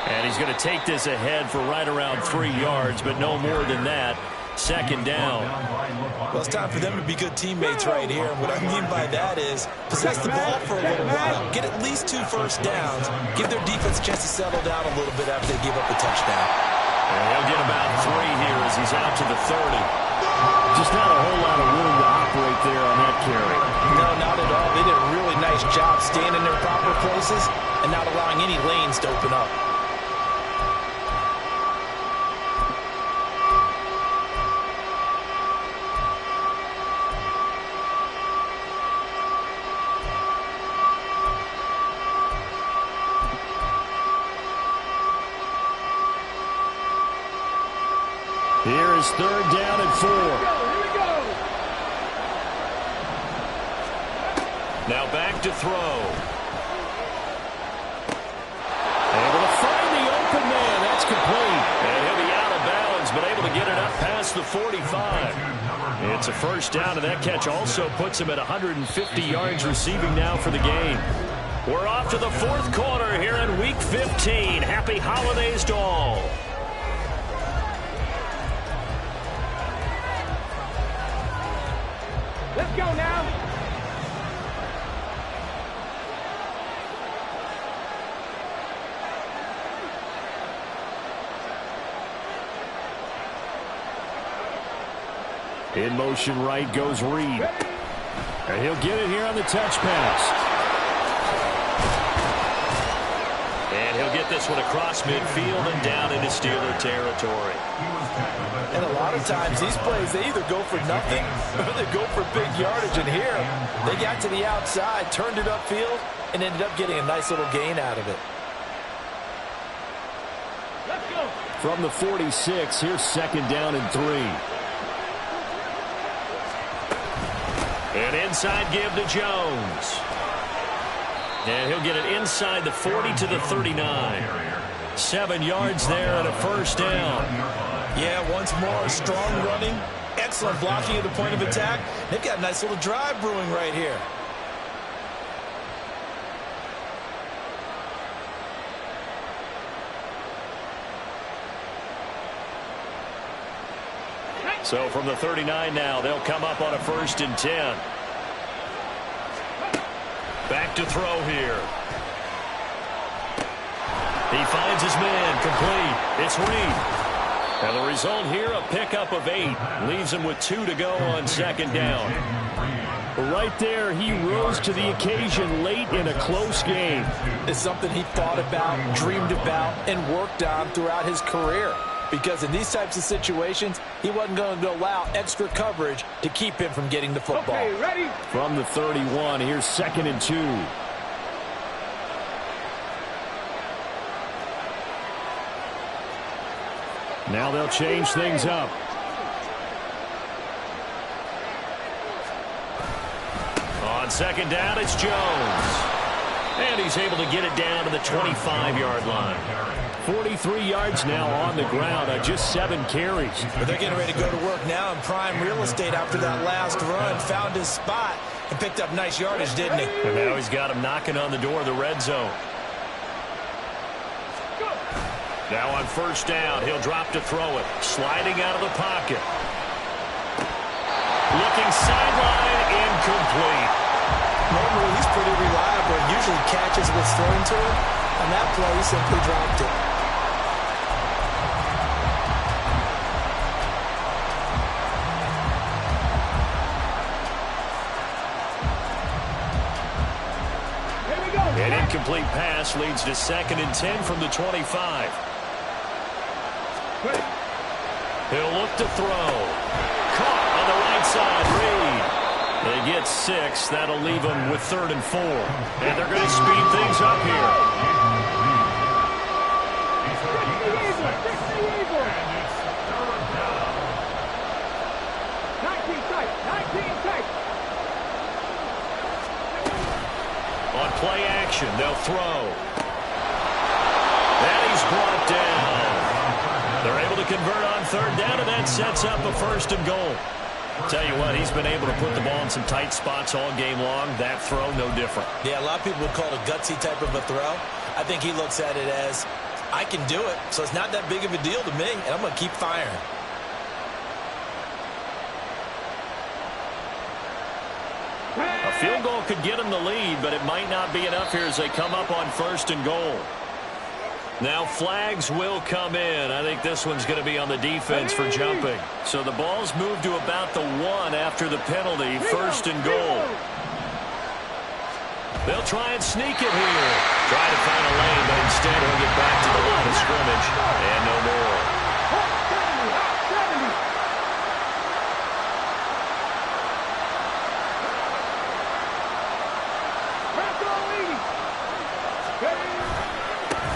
[SPEAKER 1] And he's going to take this ahead for right around 3 yards, but no more than that. Second down.
[SPEAKER 2] Well, it's time for them to be good teammates right here. And what I mean by that is possess the ball for a little while, get at least 2 first downs, give their defense a chance to settle down a little bit after they give up a touchdown.
[SPEAKER 1] And he'll get about 3 here as he's out to the 30. Just not a whole lot of room to operate there on that carry.
[SPEAKER 2] No, not at all. They did a really nice job staying in their proper places and not allowing any lanes to open up.
[SPEAKER 1] Here is 3rd down and 4.
[SPEAKER 4] Here we go.
[SPEAKER 1] Now back to throw. Able to find the open man. That's complete. And he'll be out of bounds, but able to get it up past the 45. It's a first down, and that catch also puts him at 150 yards receiving now for the game. We're off to the 4th quarter here in Week 15. Happy holidays to all.
[SPEAKER 4] Let's go now.
[SPEAKER 1] In motion right goes Reed. And he'll get it here on the touch pass. And he'll get this one across midfield and down into Steeler territory.
[SPEAKER 2] And a lot of times these plays, they either go for nothing or they go for big yardage. And here, they got to the outside, turned it upfield, and ended up getting a nice little gain out of it.
[SPEAKER 4] Let's go.
[SPEAKER 1] From the 46, here's 2nd down and 3. An inside give to Jones. And he'll get it inside the 40 to the 39. 7 yards there and a first down.
[SPEAKER 2] Yeah, once more, strong running, excellent blocking at the point of attack. They've got a nice little drive brewing right here.
[SPEAKER 1] So from the 39 now, they'll come up on a 1st and 10. Back to throw here. He finds his man, complete. It's Reed. And the result here, a pickup of 8. Leaves him with 2 to go on 2nd down. Right there, he rose to the occasion late in a close game.
[SPEAKER 2] It's something he thought about, dreamed about, and worked on throughout his career. Because in these types of situations, he wasn't going to allow extra coverage to keep him from getting the football.
[SPEAKER 4] Okay, ready?
[SPEAKER 1] From the 31, here's 2nd and 2. Now they'll change things up. On 2nd down, it's Jones. And he's able to get it down to the 25-yard line. 43 yards now on the ground on just 7 carries.
[SPEAKER 2] But they're getting ready to go to work now in prime real estate after that last run. Found his spot and picked up nice yardage, didn't he?
[SPEAKER 1] And now he's got him knocking on the door of the red zone. Now on 1st down, he'll drop to throw it. Sliding out of the pocket. Looking sideline, incomplete.
[SPEAKER 2] Normally, he's pretty reliable. Usually catches what's thrown to him. On that play, he simply dropped it.
[SPEAKER 4] Here we go.
[SPEAKER 1] An incomplete pass leads to 2nd and 10 from the 25. He'll look to throw. Caught on the right side, Reed. They get 6. That'll leave them with 3rd and 4. And they're going to speed things up here. On play action, they'll throw. And he's brought down. They're able to convert on 3rd down, and that sets up a 1st and goal. Tell you what, he's been able to put the ball in some tight spots all game long. That throw, no different.
[SPEAKER 2] Yeah, a lot of people would call it a gutsy type of a throw. I think he looks at it as, I can do it, so it's not that big of a deal to me, and I'm going to keep firing.
[SPEAKER 1] A field goal could get him the lead, but it might not be enough here as they come up on 1st and goal. Now flags will come in. I think this one's going to be on the defense for jumping. So the ball's moved to about the 1 after the penalty. 1st and goal. They'll try and sneak it here. Try to find a lane, but instead he'll get back to the line of scrimmage. And no more.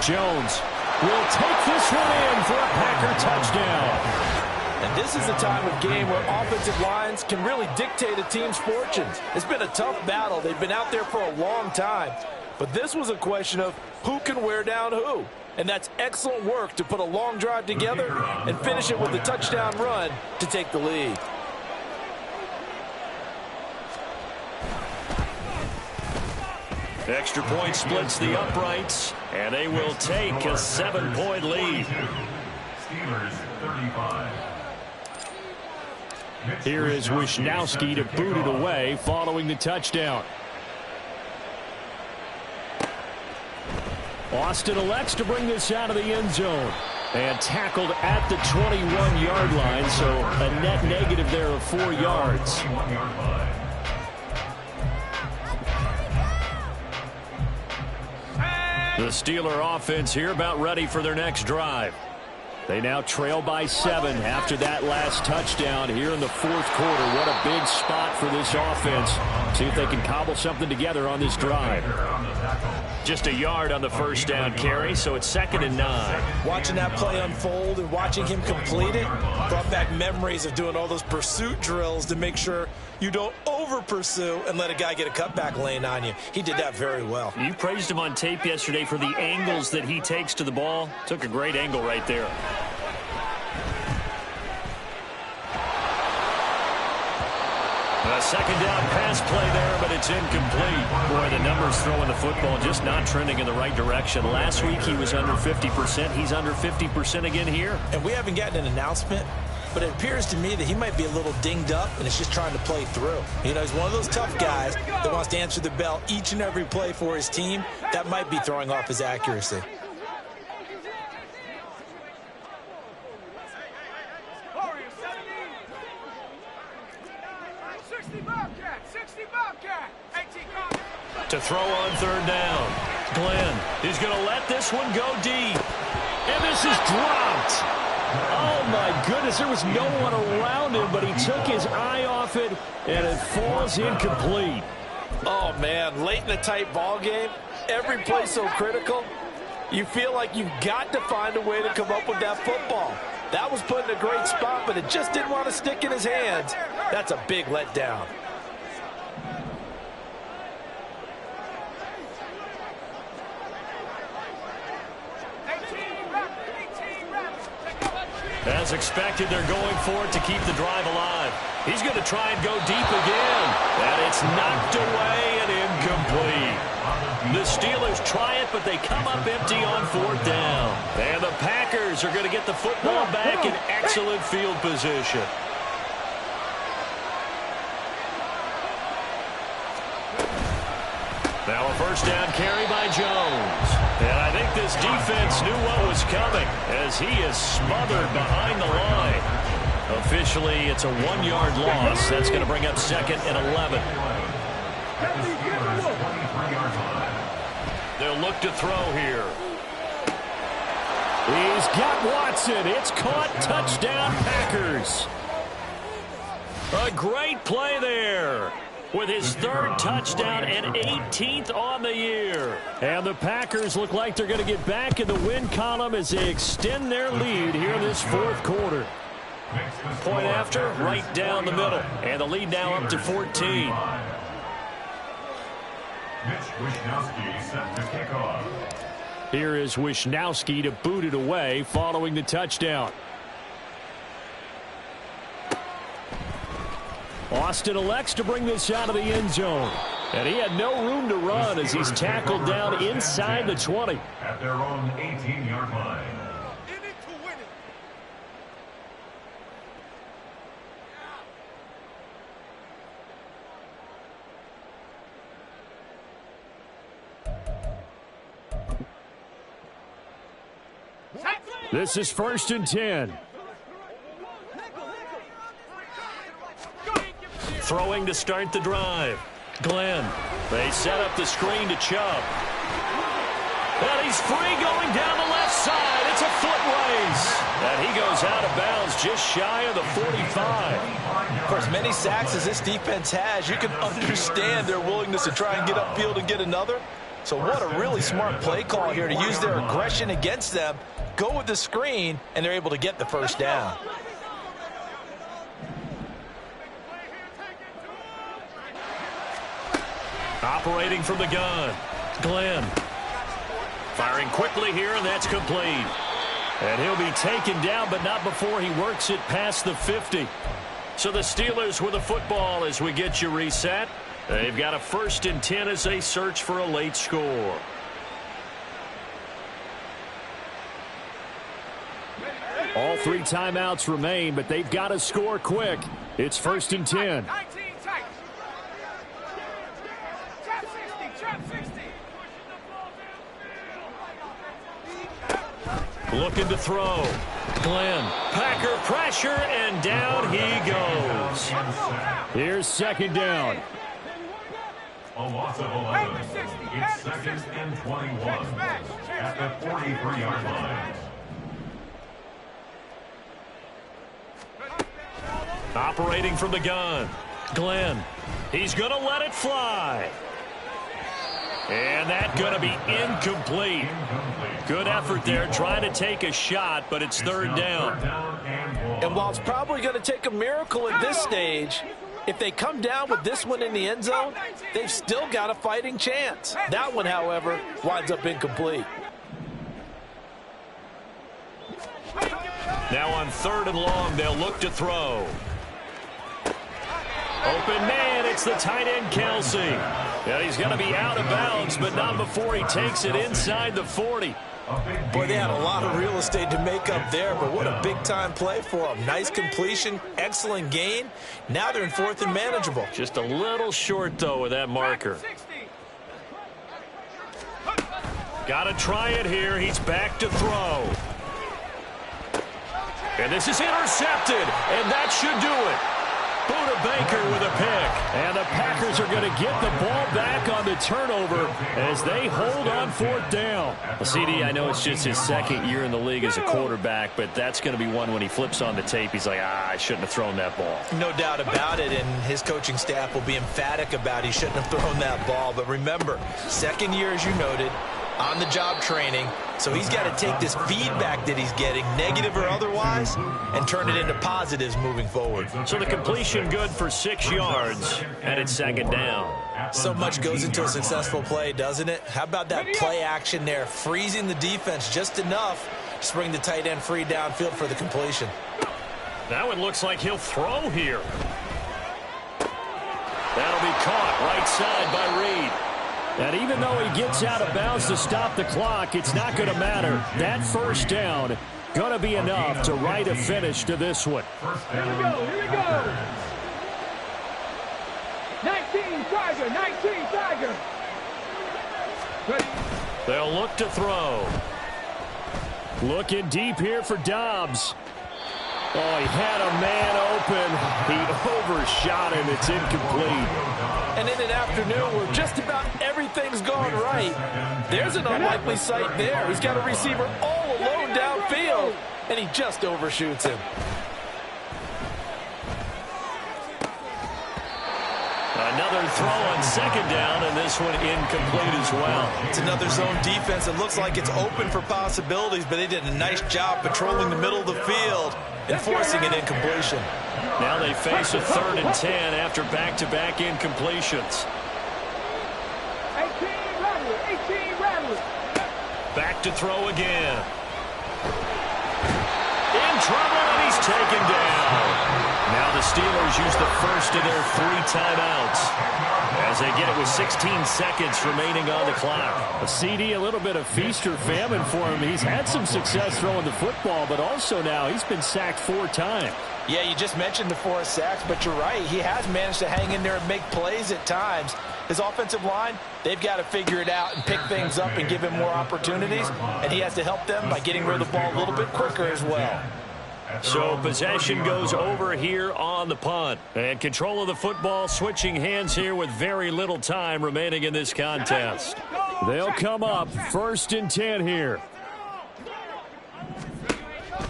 [SPEAKER 1] Jones will take this one in for a Packer touchdown.
[SPEAKER 2] And this is the time of game where offensive lines can really dictate a team's fortunes. It's been a tough battle. They've been out there for a long time. But this was a question of who can wear down who. And that's excellent work to put a long drive together and finish it with a touchdown run to take the lead.
[SPEAKER 1] Extra point splits the uprights, and they will take a 7-point lead.
[SPEAKER 3] Steelers 35.
[SPEAKER 1] Here is Wisnowski to boot it away following the touchdown. Austin elects to bring this out of the end zone. And tackled at the 21-yard line, so a net negative there of 4 yards. The Steeler offense here about ready for their next drive. They now trail by 7 after that last touchdown here in the 4th quarter. What a big spot for this offense. See if they can cobble something together on this drive. Just a yard on the first down carry, so it's 2nd and 9.
[SPEAKER 2] Watching that play unfold and watching him complete it brought back memories of doing all those pursuit drills to make sure you don't over-pursue and let a guy get a cutback lane on you. He did that very well.
[SPEAKER 1] You praised him on tape yesterday for the angles that he takes to the ball. Took a great angle right there. A 2nd down pass play there, but it's incomplete. Boy, the numbers throwing the football just not trending in the right direction. Last week he was under 50%. He's under 50% again here.
[SPEAKER 2] And we haven't gotten an announcement, but it appears to me that he might be a little dinged up and is just trying to play through. You know, he's one of those tough guys that wants to answer the bell each and every play for his team. That might be throwing off his accuracy.
[SPEAKER 1] To throw on 3rd down. Glenn is going to let this one go deep. And this is dropped. Oh, my goodness. There was no one around him, but he took his eye off it, and it falls incomplete.
[SPEAKER 2] Oh, man. Late in a tight ball game, every play so critical. You feel like you've got to find a way to come up with that football. That was put in a great spot, but it just didn't want to stick in his hands. That's a big letdown.
[SPEAKER 1] As expected, they're going for it to keep the drive alive. He's going to try and go deep again. And it's knocked away and incomplete. The Steelers try it, but they come up empty on 4th down. And the Packers are going to get the football back in excellent field position. Now a 1st down carry by Jones. And I think this defense knew what was coming as he is smothered behind the line. Officially, it's a 1-yard loss. That's going to bring up 2nd and 11. They'll look to throw here. He's got Watson. It's caught. Touchdown, Packers. A great play there, with his 3rd touchdown and 18th on the year. And the Packers look like they're going to get back in the win column as they extend their lead here in this 4th quarter. Point after, right down the middle. And the lead now up to 14.
[SPEAKER 3] Wisnowski set to kick off.
[SPEAKER 1] Here is Wisnowski to boot it away following the touchdown. Austin elects to bring this out of the end zone. And he had no room to run as he's tackled down inside the 20.
[SPEAKER 3] At their own 18-yard line.
[SPEAKER 1] This is 1st and 10. Throwing to start the drive. Glenn. They set up the screen to Chubb. And he's free going down the left side. It's a foot race. And he goes out of bounds just shy of the 45.
[SPEAKER 2] Of course, many sacks as this defense has, you can understand their willingness to try and get upfield and get another. So what a really smart play call here to use their aggression against them. Go with the screen, and they're able to get the first down.
[SPEAKER 1] Operating from the gun. Glenn. Firing quickly here, and that's complete. And he'll be taken down, but not before he works it past the 50. So the Steelers with the football as we get you reset. They've got a 1st and 10 as they search for a late score. All 3 timeouts remain, but they've got to score quick. It's 1st and 10. Looking to throw. Glenn. Packer pressure, and down he goes. Here's 2nd down.
[SPEAKER 3] A loss of 11. It's 2nd and 21 at the 43-yard line.
[SPEAKER 1] Operating from the gun. Glenn. He's going to let it fly. And that's going to be incomplete. Good effort there trying to take a shot, but it's 3rd down.
[SPEAKER 2] And while it's probably going to take a miracle at this stage, if they come down with this one in the end zone, they've still got a fighting chance. That one, however, winds up incomplete.
[SPEAKER 1] Now on 3rd and long, they'll look to throw. Open man, it's the tight end, Kelsey. Yeah, he's going to be out of bounds, but not before he takes it inside the 40.
[SPEAKER 2] Boy, they had a lot of real estate to make up there, but what a big-time play for them. Nice completion, excellent gain. Now they're in 4th and manageable.
[SPEAKER 1] Just a little short, though, with that marker. Got to try it here. He's back to throw. And this is intercepted, and that should do it. Buda Baker with a pick. And the Packers are going to get the ball back on the turnover as they hold on 4th down. Well, CD, I know it's just his 2nd year in the league as a quarterback, but that's going to be one when he flips on the tape. He's like, I shouldn't have thrown that ball.
[SPEAKER 2] No doubt about it, and his coaching staff will be emphatic about he shouldn't have thrown that ball. But remember, 2nd year, as you noted, on-the-job training. So he's got to take this feedback that he's getting, negative or otherwise, and turn it into positives moving forward.
[SPEAKER 1] So the completion good for 6 yards, and it's 2nd down.
[SPEAKER 2] So much goes into a successful play, doesn't it? How about that play action there, freezing the defense just enough to bring the tight end free downfield for the completion.
[SPEAKER 1] Now it looks like he'll throw here. That'll be caught right side by Reed. And even though he gets out of bounds to stop the clock, it's not going to matter. That 1st down going to be enough to write a finish to this one.
[SPEAKER 4] Here we go, here we go. 19 Tiger, 19 Tiger.
[SPEAKER 1] They'll look to throw. Looking deep here for Dobbs. Oh, he had a man open. He overshot him. It's incomplete.
[SPEAKER 2] And in an afternoon where just about everything's gone right, there's an unlikely sight there. He's got a receiver all alone downfield, and he just overshoots him.
[SPEAKER 1] Another throw on 2nd down, and this one incomplete as well.
[SPEAKER 2] It's another zone defense that looks like it's open for possibilities, but they did a nice job patrolling the middle of the field and forcing an incompletion.
[SPEAKER 1] Now they face a 3rd and 10 after back-to-back incompletions.
[SPEAKER 4] 18 Rattler.
[SPEAKER 1] Back to throw again. In trouble, and he's taken down. Now the Steelers use the first of their 3 timeouts as they get it with 16 seconds remaining on the clock.
[SPEAKER 6] A CD, a little bit of feast or famine for him. He's had some success throwing the football, but also now he's been sacked 4 times.
[SPEAKER 2] Yeah, you just mentioned the 4 sacks, but you're right. He has managed to hang in there and make plays at times. His offensive line, they've got to figure it out and pick things up and give him more opportunities, and he has to help them by getting rid of the ball a little bit quicker as well.
[SPEAKER 1] So possession goes over here on the punt. And control of the football switching hands here with very little time remaining in this contest.
[SPEAKER 6] They'll come up 1st and 10 here.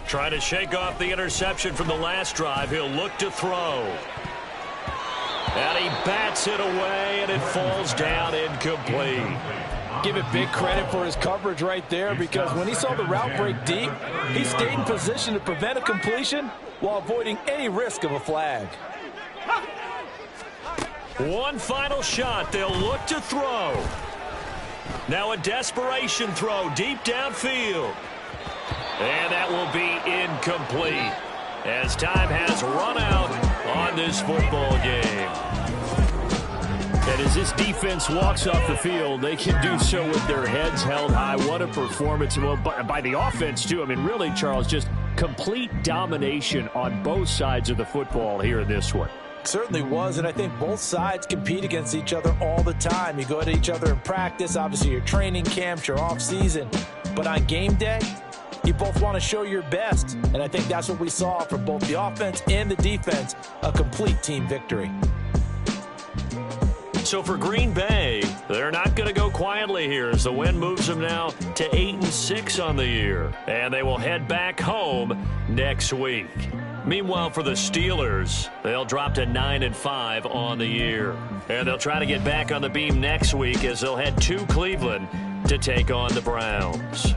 [SPEAKER 1] Trying to shake off the interception from the last drive. He'll look to throw. And he bats it away, and it falls down incomplete.
[SPEAKER 2] Give it big credit for his coverage right there, because when he saw the route break deep, he stayed in position to prevent a completion while avoiding any risk of a flag.
[SPEAKER 1] One final shot. They'll look to throw. Now a desperation throw deep downfield. And that will be incomplete as time has run out on this football game.
[SPEAKER 6] And as this defense walks off the field, they can do so with their heads held high. What a performance. Well, by the offense, too. I mean, really, Charles, just complete domination on both sides of the football here in this one.
[SPEAKER 2] Certainly was, and I think both sides compete against each other all the time. You go at each other in practice, obviously your training camps, your off-season. But on game day, you both want to show your best. And I think that's what we saw from both the offense and the defense, a complete team victory.
[SPEAKER 1] So for Green Bay, they're not going to go quietly here as the win moves them now to 8-6 on the year. And they will head back home next week. Meanwhile, for the Steelers, they'll drop to 9-5 on the year. And they'll try to get back on the beam next week as they'll head to Cleveland to take on the Browns.